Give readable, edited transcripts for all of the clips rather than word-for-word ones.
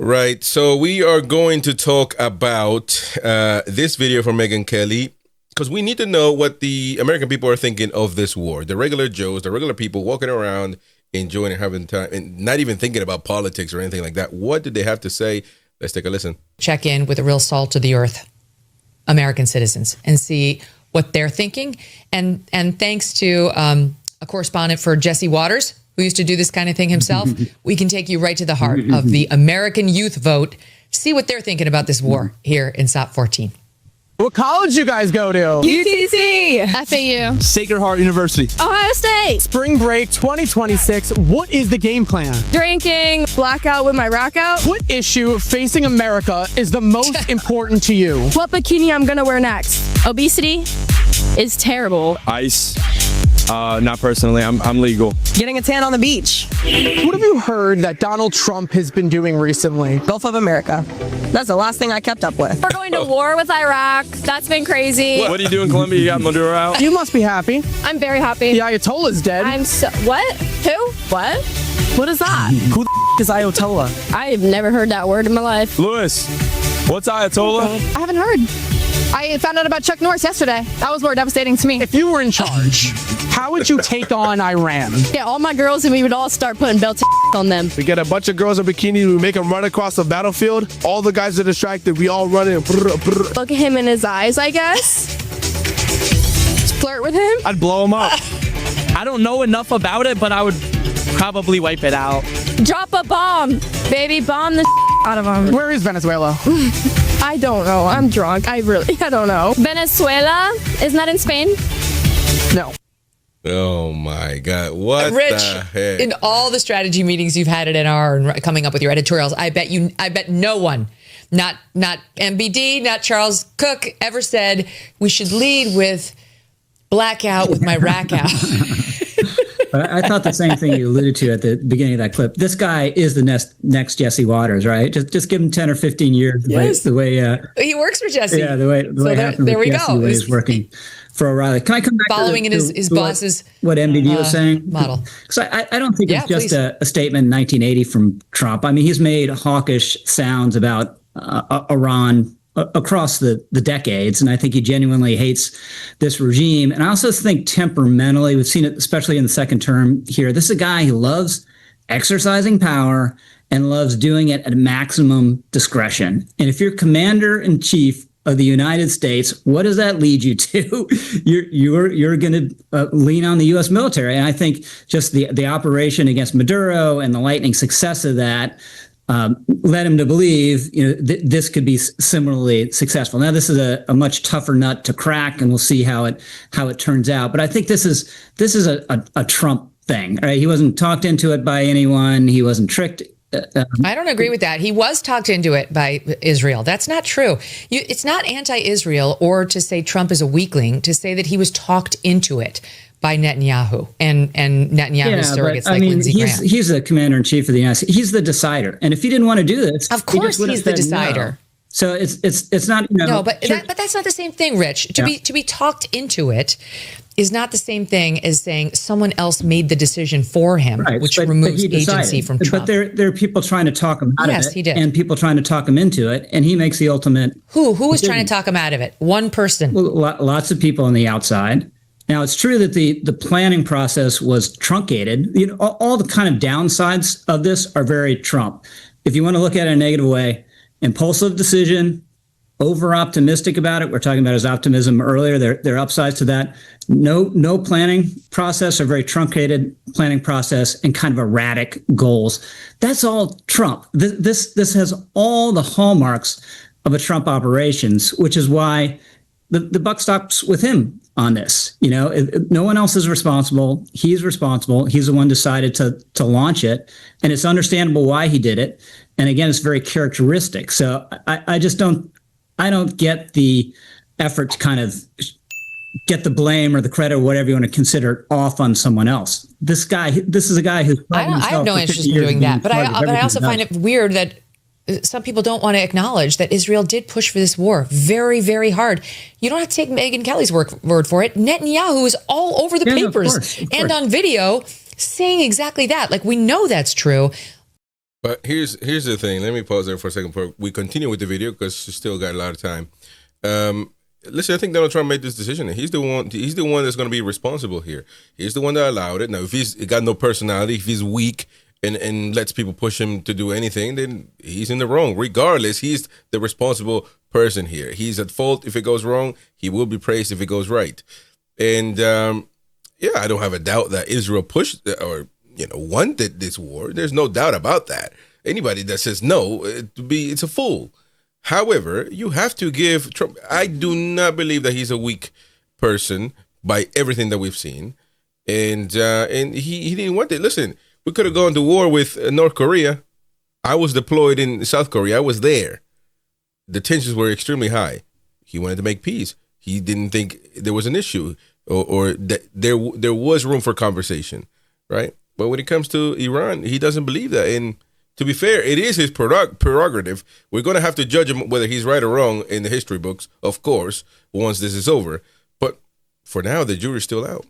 Right. So we are going to talk about this video from Megyn Kelly, because we need to know what the American people are thinking of this war. The regular Joes, the regular people walking around, enjoying and having time, and not even thinking about politics or anything like that. What did they have to say? Let's take a listen. Check in with a real salt of the earth American citizens and see what they're thinking. And thanks to a correspondent for Jesse Waters, who used to do this kind of thing himself, we can take you right to the heart of the American youth vote. See what they're thinking about this war here in SOP 14. What college you guys go to? UTC, FAU, Sacred Heart University, Ohio State. Spring break 2026. What is the game plan? Drinking, blackout with my rack out. What issue facing America is the most important to you? What bikini I'm gonna wear next? Obesity is terrible. Ice. Not personally. I'm legal. Getting a tan on the beach. What have you heard that Donald Trump has been doing recently? Gulf of America. That's the last thing I kept up with. We're going to war with Iraq. That's been crazy. What do you do in Colombia? You got Maduro out? You must be happy. I'm very happy. The Ayatollah's dead. What? Who? What? What is that? Who the is Ayatollah? I've never heard that word in my life. Lewis, what's Ayatollah? I haven't heard. I found out about Chuck Norris yesterday. That was more devastating to me. If you were in charge, how would you take on Iran? Yeah, all my girls and we would all start putting belts on them. We get a bunch of girls in bikinis, we make them run across the battlefield. All the guys are distracted, we all run in. Look at him in his eyes, I guess. Flirt with him. I'd blow him up. I don't know enough about it, but I would probably wipe it out. Drop a bomb, baby. Bomb the out of him. Where is Venezuela? I don't know. I'm drunk. I don't know. Venezuela is not in Spain? No. Oh my God! What Rich, the heck? in all the strategy meetings you've had at NR and coming up with your editorials, I bet no one, not MBD, not Charles Cook, ever said we should lead with blackout with my rack out. I thought the same thing you alluded to at the beginning of that clip. This guy is the next Jesse Waters, right? Just give him 10 or 15 years. Yes. The way he works for Jesse. Yeah, the way there we Jesse, go. The way he's working for O'Reilly. Can I come back following to in his boss's what MBD was saying? Model. Because I don't think it's just please. a statement in 1980 from Trump. I mean, he's made hawkish sounds about Iran across the decades, and I think he genuinely hates this regime. And I also think temperamentally, we've seen it especially in the second term here, this is a guy who loves exercising power and loves doing it at maximum discretion. And if you're commander-in-chief of the United States, what does that lead you to? You're going to lean on the U.S. military. And I think just the operation against Maduro and the lightning success of that led him to believe, this could be similarly successful. Now, this is a much tougher nut to crack, and we'll see how it turns out. But I think this is a Trump thing. Right? He wasn't talked into it by anyone. He wasn't tricked. I don't agree with that. He was talked into it by Israel. That's not true. It's not anti-Israel or to say Trump is a weakling, to say that he was talked into it by Netanyahu and Netanyahu's surrogates like Lindsey Graham. He's the commander-in-chief of the United States. He's the decider. And if he didn't want to do this, of course he's the decider. No. So it's not, no, but that's not the same thing, Rich. To be talked into it is not the same thing as saying someone else made the decision for him, right, which removes agency from Trump. But there are people trying to talk him out of it. Yes, he did. And people trying to talk him into it, and he makes the ultimate. Who was trying to talk him out of it? One person. Well, lots of people on the outside. Now, it's true that the planning process was truncated. All the kind of downsides of this are very Trump. If you want to look at it in a negative way, impulsive decision, over-optimistic about it. We're talking about his optimism earlier. There are upsides to that. No planning process, or very truncated planning process, and kind of erratic goals. That's all Trump. This has all the hallmarks of a Trump operations, which is why the buck stops with him on this. No one else is responsible. He's responsible. He's the one decided to launch it, and it's understandable why he did it. And again, it's very characteristic. So I just don't get the effort to kind of get the blame or the credit or whatever you want to consider off on someone else. This is a guy who I have no interest in doing that, but I also find it weird that some people don't want to acknowledge that Israel did push for this war very, very hard. You don't have to take Megyn Kelly's word for it. Netanyahu is all over the papers of course. And on video saying exactly that. Like, we know that's true. But here's the thing. Let me pause there for a second before we continue with the video because we still got a lot of time. Listen, I think Donald Trump made this decision. He's the one. He's the one that's going to be responsible here. He's the one that allowed it. Now, if he's got no personality, if he's weak and lets people push him to do anything, then he's in the wrong. Regardless, he's the responsible person here. He's at fault if it goes wrong. He will be praised if it goes right. And yeah, I don't have a doubt that Israel pushed or wanted this war. There's no doubt about that. Anybody that says no, it's a fool. However, you have to give Trump. I do not believe that he's a weak person by everything that we've seen, and he didn't want it. Listen, we could have gone to war with North Korea. I was deployed in South Korea. I was there. The tensions were extremely high. He wanted to make peace. He didn't think there was an issue or that there was room for conversation, right? But when it comes to Iran, he doesn't believe that. And to be fair, it is his prerogative. We're going to have to judge him whether he's right or wrong in the history books, of course, once this is over. But for now, the jury's still out.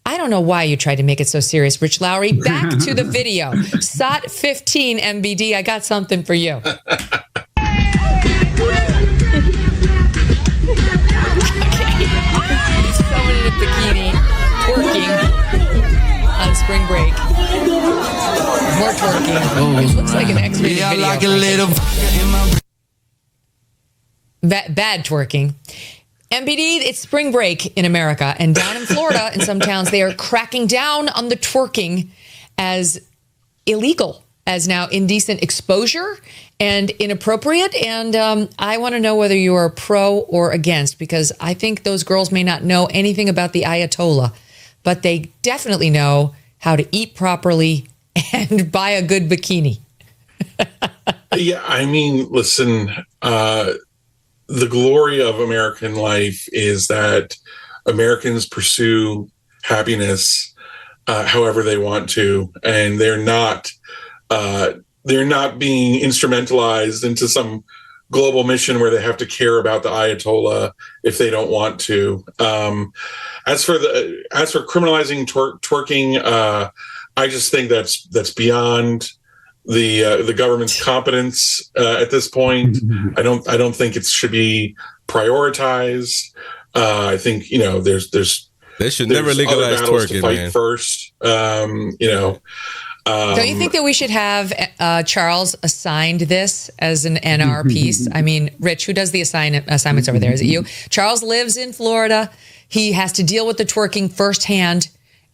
I don't know why you tried to make it so serious, Rich Lowry. Back to the video. SOT 15 MBD, I got something for you. Someone in a bikini twerking on spring break. More twerking. Which looks like an X-rated video. Like a little bad twerking. MBD, it's spring break in America, and down in Florida, in some towns, they are cracking down on the twerking as illegal, as now indecent exposure and inappropriate. And I want to know whether you are pro or against, because I think those girls may not know anything about the Ayatollah, but they definitely know how to eat properly and buy a good bikini. Yeah, I mean, listen, the glory of American life is that Americans pursue happiness however they want to, and they're not being instrumentalized into some global mission where they have to care about the Ayatollah if they don't want to. As for criminalizing twerking, I just think that's beyond the government's competence at this point. I don't think it should be prioritized. I think they should never legalize twerking, to fight man. First, Don't you think that we should have Charles assigned this as an NR piece? I mean, Rich, who does the assignments over there? Is it you? Charles lives in Florida. He has to deal with the twerking firsthand,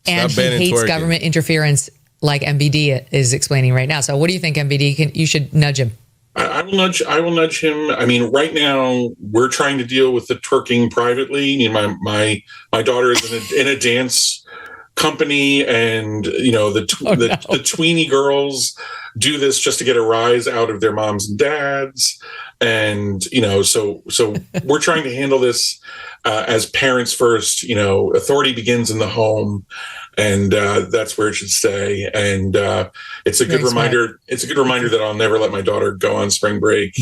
and he hates government interference like MBD is explaining right now. So what do you think, MBD? You should nudge him. I will nudge him. I mean, right now we're trying to deal with the twerking privately. My daughter is in a dance company, and the tweeny girls do this just to get a rise out of their moms and dads, and so we're trying to handle this as parents first. Authority begins in the home, and that's where it should stay. And it's a good reminder. Smart. It's a good reminder that I'll never let my daughter go on spring break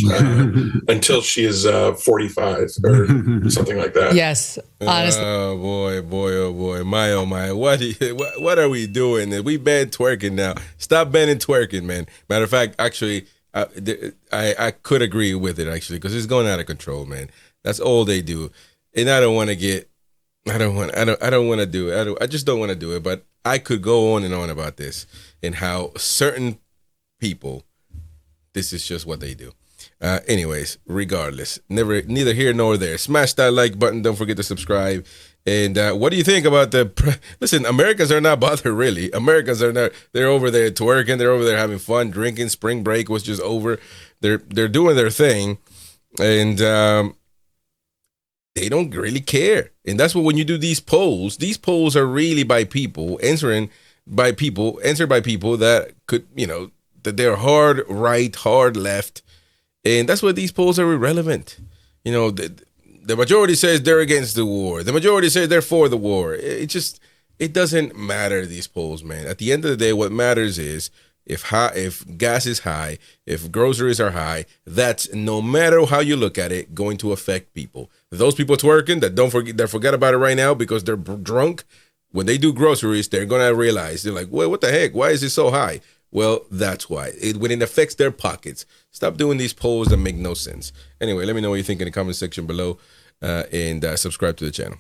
until she is 45 or something like that. Yes, honestly. Oh boy, my! What are we doing? We ban twerking now. Stop banning twerking, man. Matter of fact, actually, I could agree with it actually, because it's going out of control, man. That's all they do, and I don't want to get. I don't want to do it. I just don't want to do it. But I could go on and on about this and how certain people, this is just what they do. Anyways, regardless, neither here nor there. Smash that like button. Don't forget to subscribe. And what do you think about listen, Americans are not bothered, really. Americans are not. They're over there twerking. They're over there having fun, drinking. Spring break was just over. They're doing their thing. And they don't really care. And that's what, when you do these polls are really by people, answered by people that could, that they're hard right, hard left. And that's why these polls are irrelevant. The majority says they're against the war. The majority says they're for the war. It doesn't matter, these polls, man. At the end of the day, what matters is if gas is high, if groceries are high, that's, no matter how you look at it, going to affect people. Those people twerking that forget about it right now because they're drunk, when they do groceries, they're going to realize, they're like, well, what the heck? Why is it so high? Well, that's why. When it affects their pockets. Stop doing these polls that make no sense. Anyway, let me know what you think in the comment section below, and subscribe to the channel.